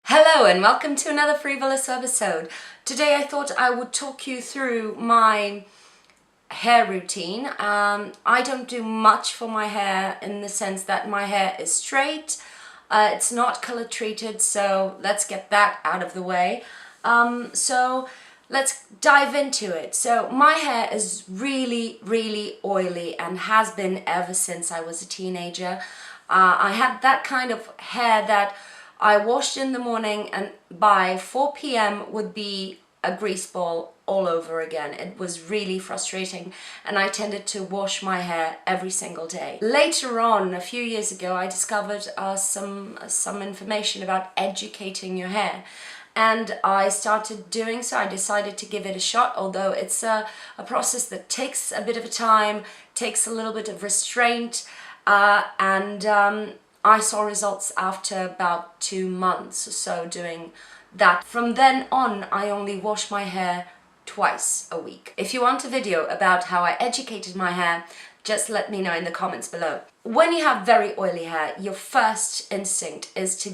Hello and welcome to another free.volous episode. Today I thought I would talk you through my hair routine. I don't do much for my hair in the sense that my hair is straight. It's not color treated, so let's get that out of the way. So let's dive into it. So my hair is really oily and has been ever since I was a teenager. I had that kind of hair that I washed in the morning and by 4 p.m. would be a grease ball all over again. It was really frustrating and I tended to wash my hair every single day. Later on, a few years ago, I discovered some information about educating your hair. And I started doing so. I decided to give it a shot, although it's a process that takes a bit of a time, takes a little bit of restraint, I saw results after about 2 months or so doing that. From then on, I only wash my hair twice a week. If you want a video about how I educated my hair, just let me know in the comments below. When you have very oily hair, your first instinct is to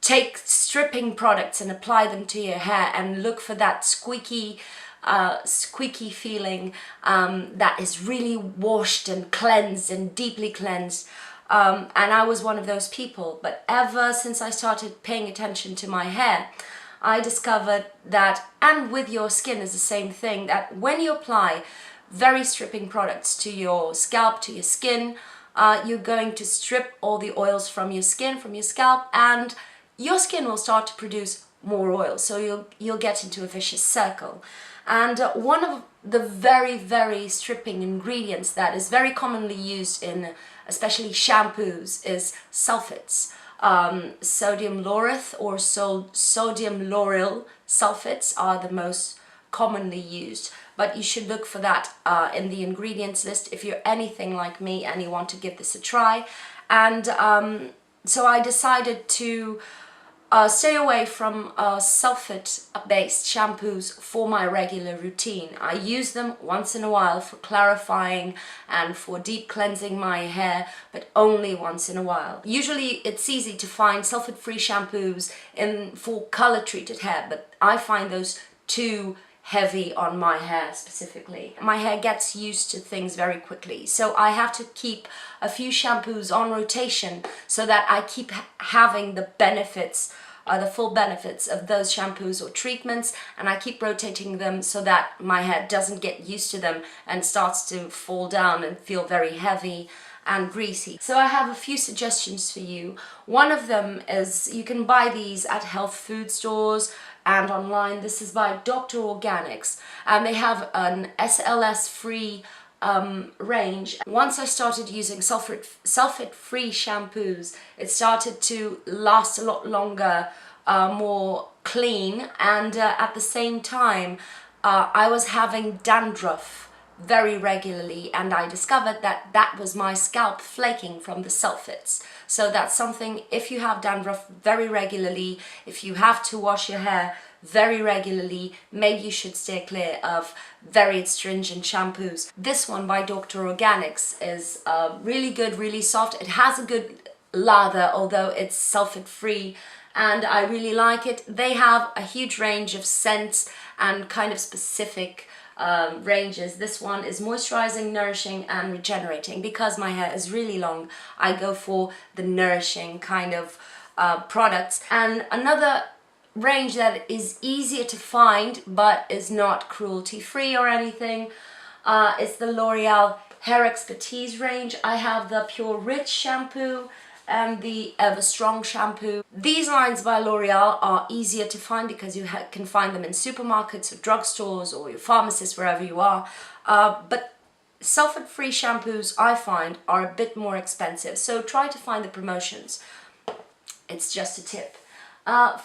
take stripping products and apply them to your hair and look for that squeaky feeling that is really washed and cleansed and deeply cleansed. And I was one of those people, but ever since I started paying attention to my hair, I discovered that, and with your skin is the same thing, that when you apply very stripping products to your scalp, to your skin, you're going to strip all the oils from your skin, from your scalp, and your skin will start to produce more oil. So you'll get into a vicious circle. And one of the very stripping ingredients that is very commonly used in especially shampoos is sulfates. Sodium laureth or sodium lauryl sulfates are the most commonly used, but you should look for that in the ingredients list if you're anything like me and you want to give this a try. And so I decided to stay away from sulfate-based shampoos for my regular routine. I use them once in a while for clarifying and for deep cleansing my hair, but only once in a while. Usually it's easy to find sulfate-free shampoos for color-treated hair, but I find those too heavy on my hair specifically. My hair gets used to things very quickly, so I have to keep a few shampoos on rotation so that I keep having the benefits, the full benefits of those shampoos or treatments, and I keep rotating them so that my hair doesn't get used to them and starts to fall down and feel very heavy and greasy. So I have a few suggestions for you. One of them is you can buy these at health food stores and online. This is by Dr. Organics and they have an SLS free range. Once I started using sulfate-free shampoos, it started to last a lot longer, more clean, and at the same time I was having dandruff very regularly, and I discovered that that was my scalp flaking from the sulfates. So that's something, if you have dandruff very regularly, if you have to wash your hair very regularly, maybe you should stay clear of very astringent shampoos. This one by Dr. Organics is really good, really soft. It has a good lather, although it's sulfate free, and I really like it. They have a huge range of scents and kind of specific ranges. This one is moisturizing, nourishing and regenerating. Because my hair is really long, I go for the nourishing kind of products. And another range that is easier to find but is not cruelty free or anything is the L'Oreal Hair Expertise range. I have the Pure Rich shampoo and the Ever Strong shampoo. These lines by L'Oreal are easier to find because you can find them in supermarkets or drugstores or your pharmacist, wherever you are. But sulfate-free shampoos, I find, are a bit more expensive, so try to find the promotions. It's just a tip.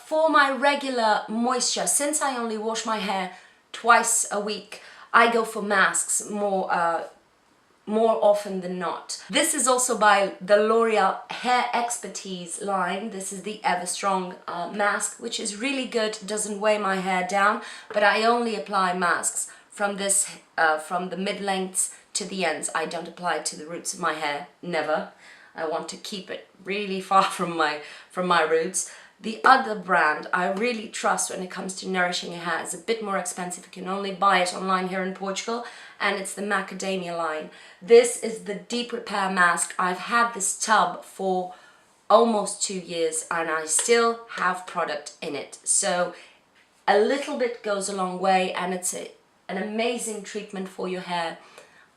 For my regular moisture, since I only wash my hair twice a week, I go for masks more often than not. This is also by the L'Oreal Hair Expertise line. This is the Ever Strong mask, which is really good, doesn't weigh my hair down, but I only apply masks from the mid-lengths to the ends. I don't apply it to the roots of my hair, never. I want to keep it really far from my roots. The other brand I really trust when it comes to nourishing your hair is a bit more expensive. You can only buy it online here in Portugal, and it's the macadamia line. This is the deep repair mask. I've had this tub for almost 2 years and I still have product in it. So a little bit goes a long way, and it's an amazing treatment for your hair.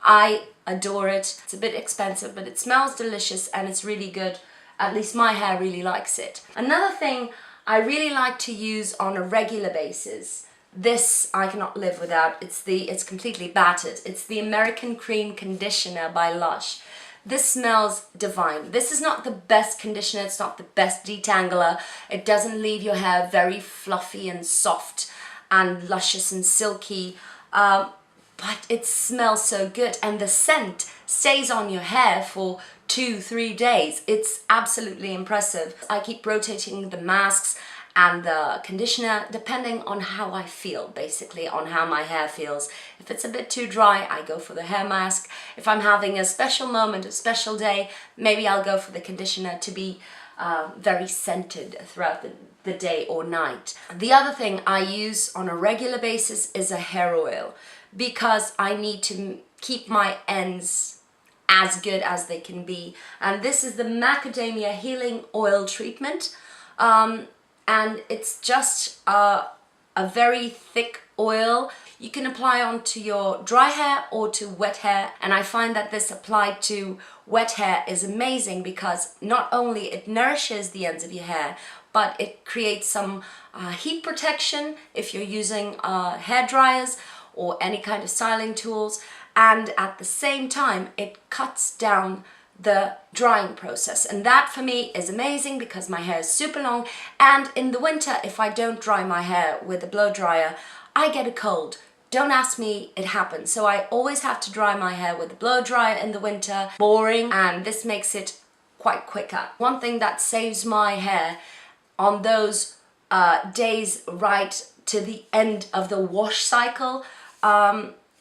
I adore it. It's a bit expensive, but it smells delicious and it's really good. At least my hair really likes it. Another thing I really like to use on a regular basis, this I cannot live without. It's completely battered. It's the American Cream Conditioner by Lush. This smells divine. This is not the best conditioner, it's not the best detangler. It doesn't leave your hair very fluffy and soft and luscious and silky, but it smells so good, and the scent stays on your hair for 2-3 days. It's absolutely impressive. I keep rotating the masks and the conditioner depending on how I feel, basically on how my hair feels. If it's a bit too dry, I go for the hair mask. If I'm having a special moment, a special day, maybe I'll go for the conditioner to be very scented throughout the day or night. The other thing I use on a regular basis is a hair oil, because I need to keep my ends as good as they can be. And this is the Macadamia Healing Oil Treatment. And it's just a very thick oil. You can apply onto your dry hair or to wet hair, and I find that this applied to wet hair is amazing because not only it nourishes the ends of your hair, but it creates some heat protection if you're using hair dryers or any kind of styling tools, and at the same time it cuts down the drying process, and that for me is amazing because my hair is super long, and in the winter if I don't dry my hair with a blow dryer I get a cold. Don't ask me, it happens. So I always have to dry my hair with a blow dryer in the winter. Boring, and this makes it quite quicker. One thing that saves my hair on those days right to the end of the wash cycle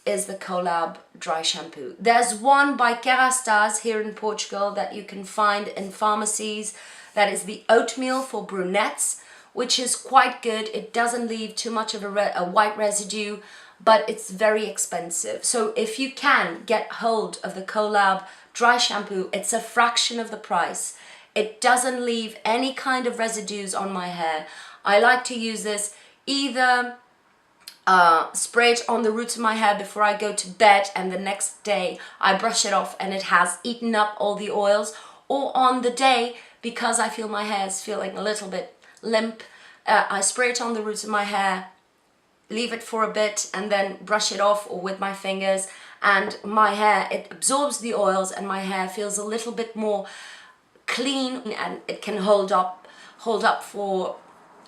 is the Collab dry shampoo. There's one by Kerastase here in Portugal that you can find in pharmacies. That is the oatmeal for brunettes, which is quite good. It doesn't leave too much of a white residue, but it's very expensive. So if you can get hold of the Collab dry shampoo, it's a fraction of the price. It doesn't leave any kind of residues on my hair. I like to use this either spray it on the roots of my hair before I go to bed, and the next day I brush it off and it has eaten up all the oils, or on the day, because I feel my hair is feeling a little bit limp, I spray it on the roots of my hair, leave it for a bit and then brush it off, or with my fingers, and my hair, it absorbs the oils and my hair feels a little bit more clean, and it can hold up for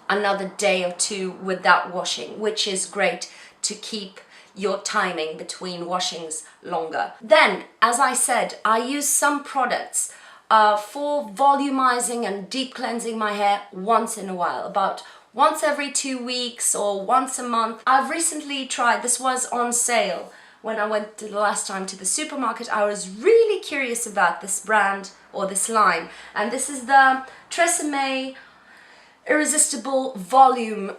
another day or two without washing, which is great to keep your timing between washings longer. Then, as I said, I use some products for volumizing and deep cleansing my hair once in a while, about once every 2 weeks or once a month. I've recently tried, this was on sale when I went the last time to the supermarket. I was really curious about this brand or this line, and this is the Tresemme Irresistible Volume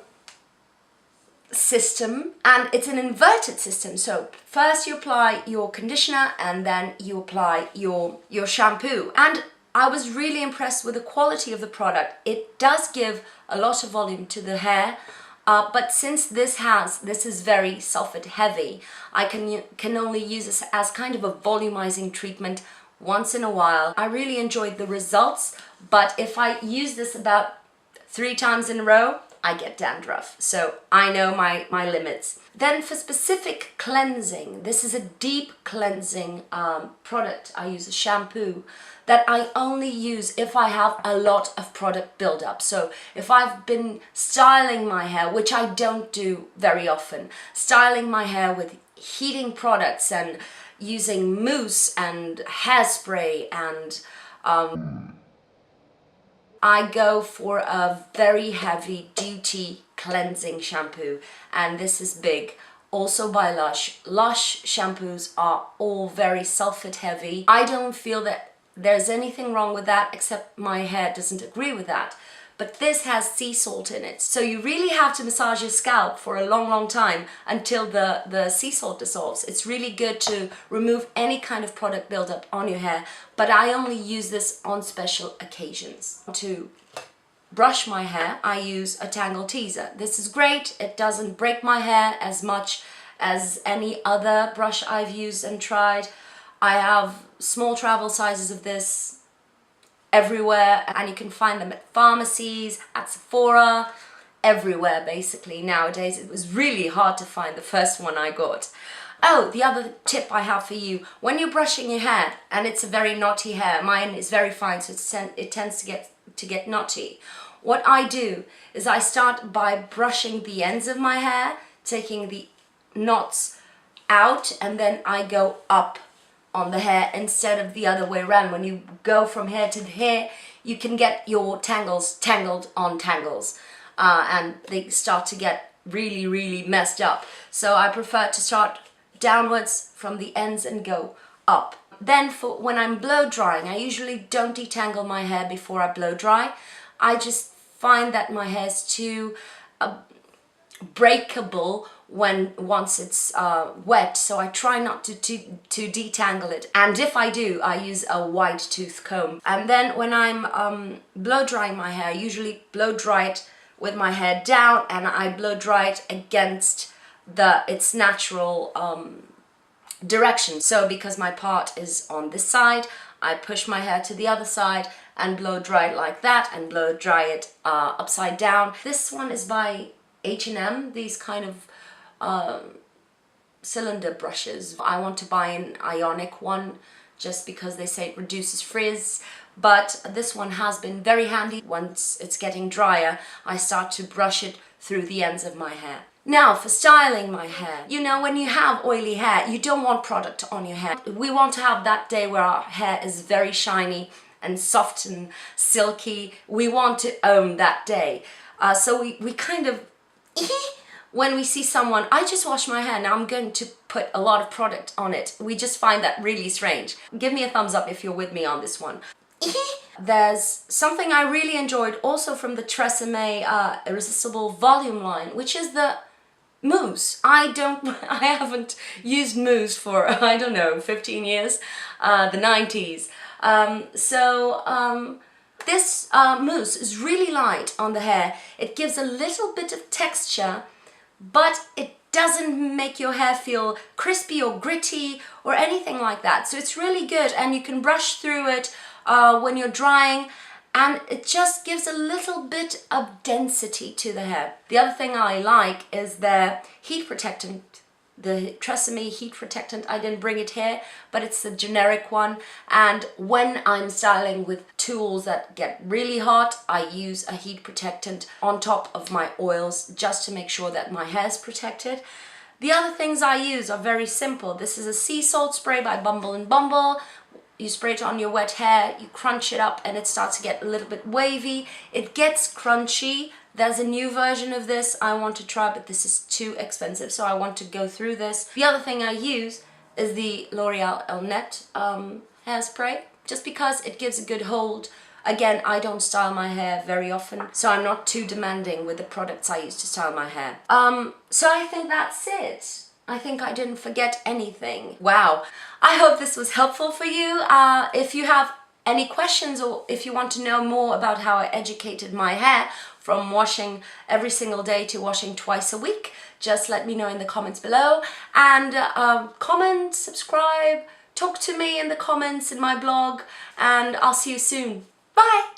system, and it's an inverted system. So first you apply your conditioner and then you apply your shampoo, and I was really impressed with the quality of the product. It does give a lot of volume to the hair, but since this is very sulfate heavy, I can only use this as kind of a volumizing treatment once in a while. I really enjoyed the results, but if I use this about 3 times in a row, I get dandruff. So I know my limits. Then for specific cleansing, this is a deep cleansing product. I use a shampoo that I only use if I have a lot of product buildup. So if I've been styling my hair, which I don't do very often, styling my hair with heating products and using mousse and hairspray, and I go for a very heavy duty cleansing shampoo, and this is big, also by Lush. Lush shampoos are all very sulfate heavy. I don't feel that there's anything wrong with that, except my hair doesn't agree with that. but this has sea salt in it. So you really have to massage your scalp for a long time until the sea salt dissolves. It's really good to remove any kind of product buildup on your hair, but I only use this on special occasions. To brush my hair, I use a Tangle Teaser. This is great. It doesn't break my hair as much as any other brush I've used and tried. I have small travel sizes of this everywhere, and you can find them at pharmacies, at Sephora, everywhere basically nowadays. It was really hard to find the first one I got. Oh, the other tip I have for you, when you're brushing your hair, and it's a very knotty hair, mine is very fine, so it tends to get knotty. What I do is I start by brushing the ends of my hair, taking the knots out, and then I go up on the hair instead of the other way around. When you go from hair to hair, you can get your tangles tangled on tangles, and they start to get really messed up. So I prefer to start downwards from the ends and go up. Then for when I'm blow drying, I usually don't detangle my hair before I blow dry. I just find that my hair is too breakable once it's wet, so I try not to detangle it, and if I do, I use a wide tooth comb. And then when I'm blow drying my hair, I usually blow dry it with my hair down, and I blow dry it against its natural direction. So because my part is on this side, I push my hair to the other side and blow dry it like that, and blow dry it upside down. This one is by H&M, these kind of cylinder brushes. I want to buy an ionic one just because they say it reduces frizz, but this one has been very handy. Once it's getting drier, I start to brush it through the ends of my hair. Now for styling my hair, you know, when you have oily hair, you don't want product on your hair. We want to have that day where our hair is very shiny and soft and silky. We want to own that day. So we kind of when we see someone, I just wash my hair, now I'm going to put a lot of product on it. We just find that really strange. Give me a thumbs up if you're with me on this one. There's something I really enjoyed also from the Tresemme Irresistible Volume line, which is the mousse. I haven't used mousse for, I don't know, 15 years, the 90s. This mousse is really light on the hair. It gives a little bit of texture, but it doesn't make your hair feel crispy or gritty or anything like that. So it's really good, and you can brush through it when you're drying, and it just gives a little bit of density to the hair. The other thing I like is their heat protectant. The Tresemme heat protectant, I didn't bring it here, but it's the generic one, and when I'm styling with tools that get really hot, I use a heat protectant on top of my oils just to make sure that my hair is protected. The other things I use are very simple. This is a sea salt spray by Bumble and Bumble. You spray it on your wet hair, you crunch it up, and it starts to get a little bit wavy. It gets crunchy. There's a new version of this I want to try, but this is too expensive, so I want to go through this. The other thing I use is the L'Oreal El Net hairspray, just because it gives a good hold. Again, I don't style my hair very often, so I'm not too demanding with the products I use to style my hair. So I think that's it. I think I didn't forget anything. Wow. I hope this was helpful for you. If you have any questions, or if you want to know more about how I educated my hair from washing every single day to washing twice a week, just let me know in the comments below. And comment, subscribe, talk to me in the comments in my blog, and I'll see you soon. Bye!